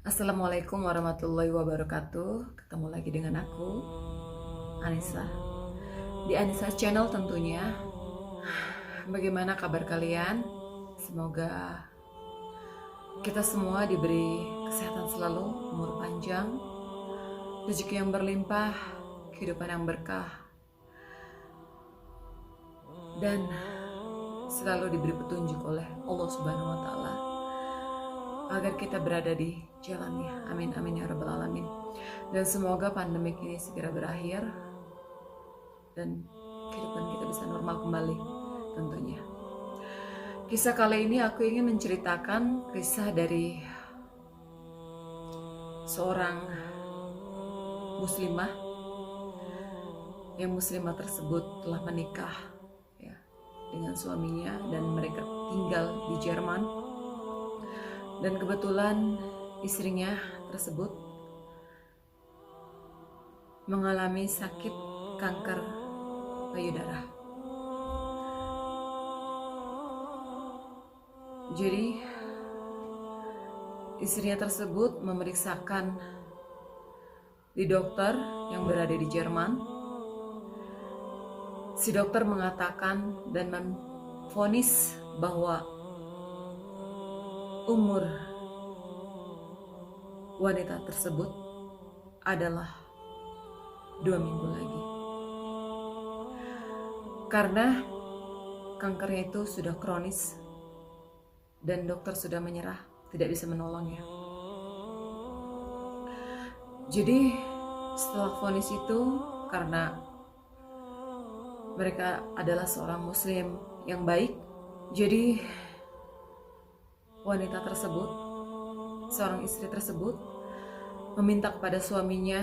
Assalamualaikum warahmatullahi wabarakatuh. Ketemu lagi dengan aku, Anissa. Di Anissa Channel tentunya. Bagaimana kabar kalian? Semoga kita semua diberi kesehatan selalu, umur panjang, rezeki yang berlimpah, kehidupan yang berkah, dan selalu diberi petunjuk oleh Allah Subhanahu wa Ta'ala agar kita berada di jalannya. Amin amin ya rabbal alamin. Dan semoga pandemik ini segera berakhir dan kehidupan kita bisa normal kembali tentunya. Kisah kali ini aku ingin menceritakan kisah dari seorang muslimah. Yang muslimah tersebut telah menikah ya, dengan suaminya dan mereka tinggal di Jerman. Dan kebetulan istrinya tersebut mengalami sakit kanker payudara. Jadi istrinya tersebut memeriksakan di dokter yang berada di Jerman. Si dokter mengatakan dan memvonis bahwa umur wanita tersebut adalah 2 minggu lagi. Karena kankernya itu sudah kronis dan dokter sudah menyerah, tidak bisa menolongnya. Jadi setelah vonis itu, karena mereka adalah seorang muslim yang baik, jadi wanita tersebut, seorang istri tersebut, meminta kepada suaminya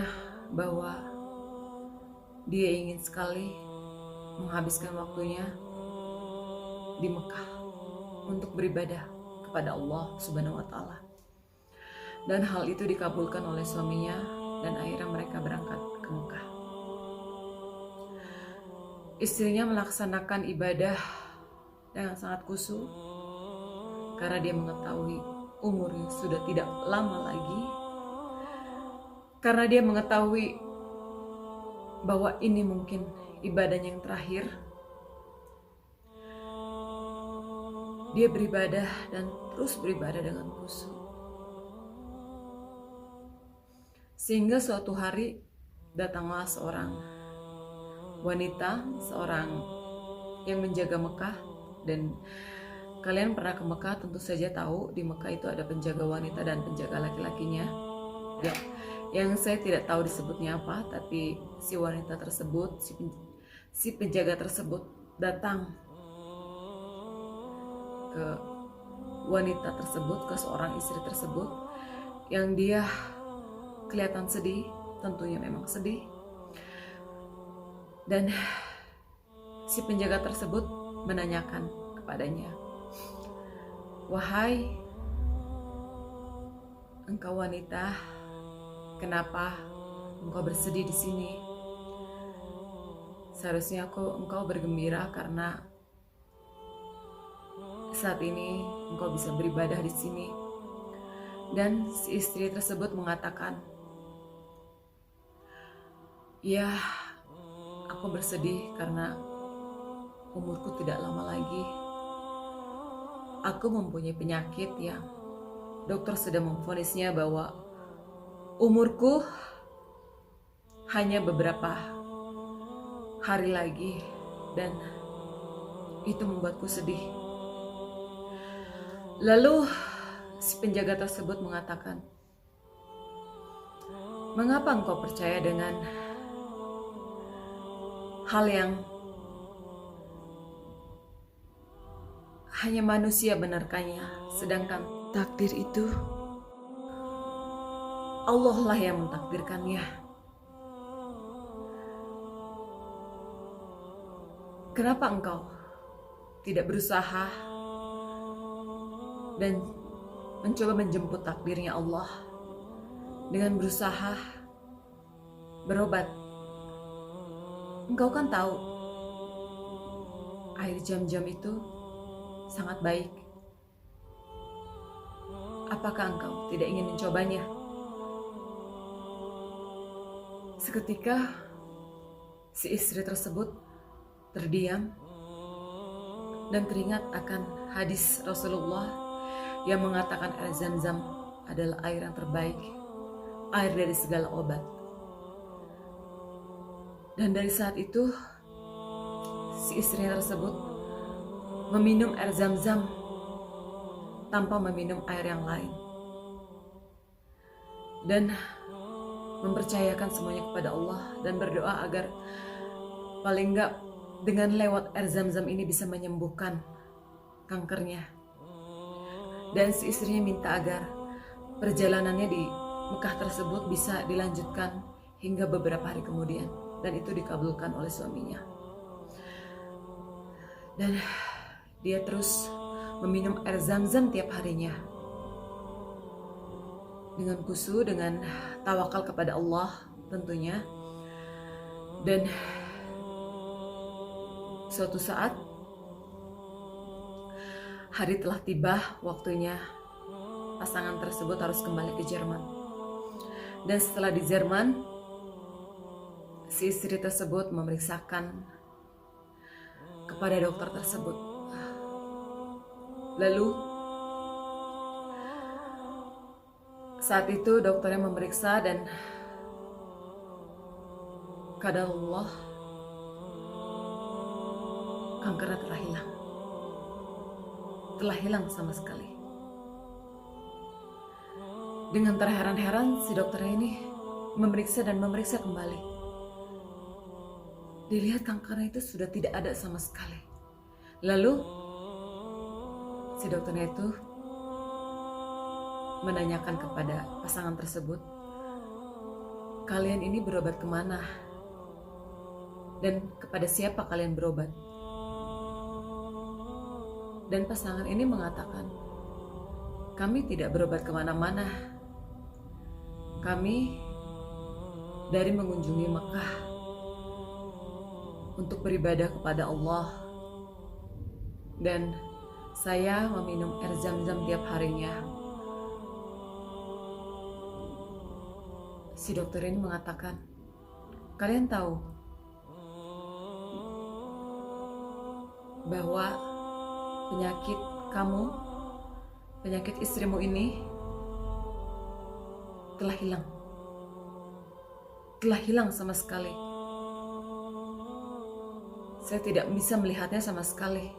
bahwa dia ingin sekali menghabiskan waktunya di Mekah untuk beribadah kepada Allah Subhanahu wa Ta'ala. Dan hal itu dikabulkan oleh suaminya dan akhirnya mereka berangkat ke Mekah. Istrinya melaksanakan ibadah dengan sangat khusyuk karena dia mengetahui umurnya sudah tidak lama lagi. Karena dia mengetahui bahwa ini mungkin ibadahnya yang terakhir. Dia beribadah dan terus beribadah dengan khusyuk. Sehingga suatu hari datanglah seorang wanita, seorang yang menjaga Mekah. Dan kalian pernah ke Mekah tentu saja tahu di Mekah itu ada penjaga wanita dan penjaga laki-lakinya. Ya, yang saya tidak tahu disebutnya apa, tapi si wanita tersebut, si penjaga tersebut datang ke wanita tersebut, ke seorang istri tersebut, yang dia kelihatan sedih, tentunya memang sedih. Dan si penjaga tersebut menanyakan kepadanya, "Wahai engkau wanita, kenapa engkau bersedih di sini? Seharusnya engkau bergembira karena saat ini engkau bisa beribadah di sini." Dan si istri tersebut mengatakan, "Ya, aku bersedih karena umurku tidak lama lagi. Aku mempunyai penyakit yang dokter sudah memvonisnya bahwa umurku hanya beberapa hari lagi dan itu membuatku sedih." Lalu si penjaga tersebut mengatakan, "Mengapa engkau percaya dengan hal yang hanya manusia benarkannya, sedangkan takdir itu Allah lah yang mentakdirkannya? Kenapa engkau tidak berusaha dan mencoba menjemput takdirnya Allah dengan berusaha berobat? Engkau kan tahu air jam-jam itu sangat baik Apakah engkau tidak ingin mencobanya? Seketika si istri tersebut terdiam dan teringat akan hadis Rasulullah yang mengatakan air Zam-Zam adalah air yang terbaik, air dari segala obat. Dan dari saat itu si istrinya tersebut meminum air Zam-Zam tanpa meminum air yang lain, dan mempercayakan semuanya kepada Allah dan berdoa agar paling enggak dengan lewat air Zam-Zam ini bisa menyembuhkan kankernya. Dan si istrinya minta agar perjalanannya di Mekah tersebut bisa dilanjutkan hingga beberapa hari kemudian, dan itu dikabulkan oleh suaminya. Dan dia terus meminum air Zam-Zam tiap harinya dengan khusyuk, dengan tawakal kepada Allah tentunya. Dan suatu saat hari telah tiba, waktunya pasangan tersebut harus kembali ke Jerman. Dan setelah di Jerman, si istri tersebut memeriksakan kepada dokter tersebut. Lalu saat itu dokternya memeriksa dan qadarullah kankernya telah hilang sama sekali. Dengan terheran-heran si dokternya ini memeriksa dan memeriksa kembali. Dilihat kankernya itu sudah tidak ada sama sekali. Lalu si dokternya itu menanyakan kepada pasangan tersebut, kalian ini berobat kemana? Dan kepada siapa kalian berobat? Dan pasangan ini mengatakan, kami tidak berobat kemana-mana. Kami dari mengunjungi Mekah untuk beribadah kepada Allah. Dan saya meminum air Zam-Zam tiap harinya. Si dokter ini mengatakan, kalian tahu bahwa penyakit kamu, penyakit istrimu ini telah hilang sama sekali. Saya tidak bisa melihatnya sama sekali.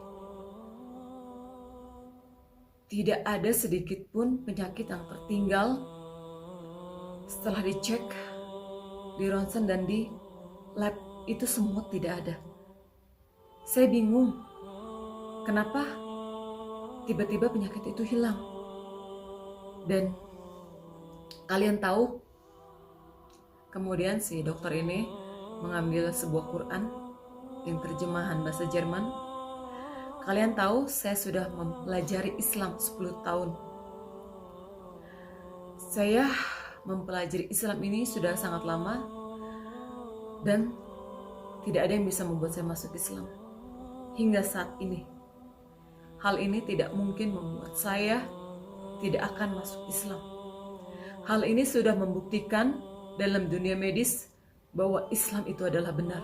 Tidak ada sedikit pun penyakit yang tertinggal. Setelah dicek di ronsen dan di lab, itu semua tidak ada. Saya bingung, kenapa tiba-tiba penyakit itu hilang. Dan kalian tahu, kemudian si dokter ini mengambil sebuah Quran yang terjemahan bahasa Jerman. Kalian tahu, saya sudah mempelajari Islam 10 tahun. Saya mempelajari Islam ini sudah sangat lama, dan tidak ada yang bisa membuat saya masuk Islam hingga saat ini. Hal ini tidak mungkin membuat saya tidak akan masuk Islam. Hal ini sudah membuktikan dalam dunia medis bahwa Islam itu adalah benar.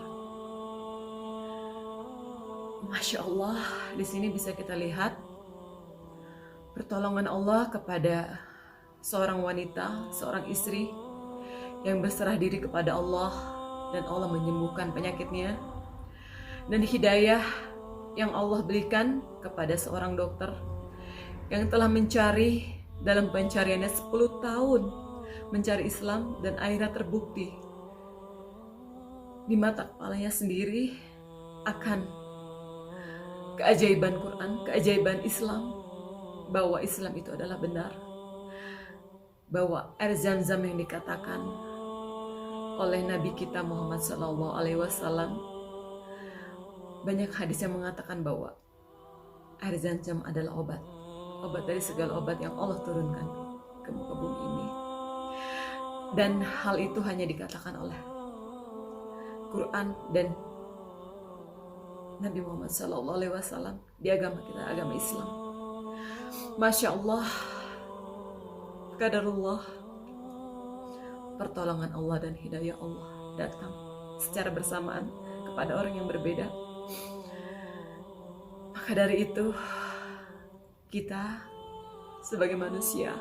Masya Allah, di sini bisa kita lihat pertolongan Allah kepada seorang wanita, seorang istri yang berserah diri kepada Allah, dan Allah menyembuhkan penyakitnya. Dan hidayah yang Allah berikan kepada seorang dokter yang telah mencari dalam pencariannya 10 tahun mencari Islam, dan akhirnya terbukti di mata kepalanya sendiri akan keajaiban Quran, keajaiban Islam, bahwa Islam itu adalah benar, bahwa air Zam-Zam yang dikatakan oleh Nabi kita Muhammad SAW, banyak hadis yang mengatakan bahwa air Zam-Zam adalah obat dari segala obat yang Allah turunkan ke muka bumi ini. Dan hal itu hanya dikatakan oleh Quran dan Nabi Muhammad SAW di agama kita, agama Islam. Masya Allah, qadarullah, pertolongan Allah dan hidayah Allah datang secara bersamaan kepada orang yang berbeda. Maka dari itu, kita sebagai manusia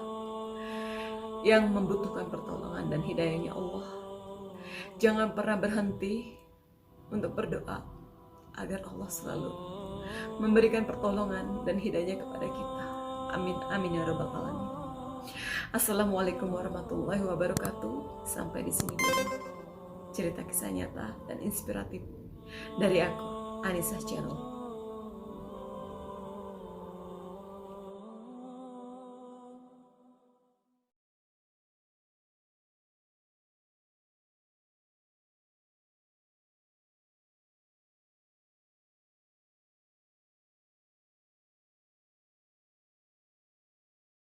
yang membutuhkan pertolongan dan hidayahnya Allah, jangan pernah berhenti untuk berdoa agar Allah selalu memberikan pertolongan dan hidayahnya kepada kita. Amin, amin ya rabbal alamin. Assalamualaikum warahmatullahi wabarakatuh. Sampai di sini dulu cerita kisah nyata dan inspiratif dari aku, Anissa Channel.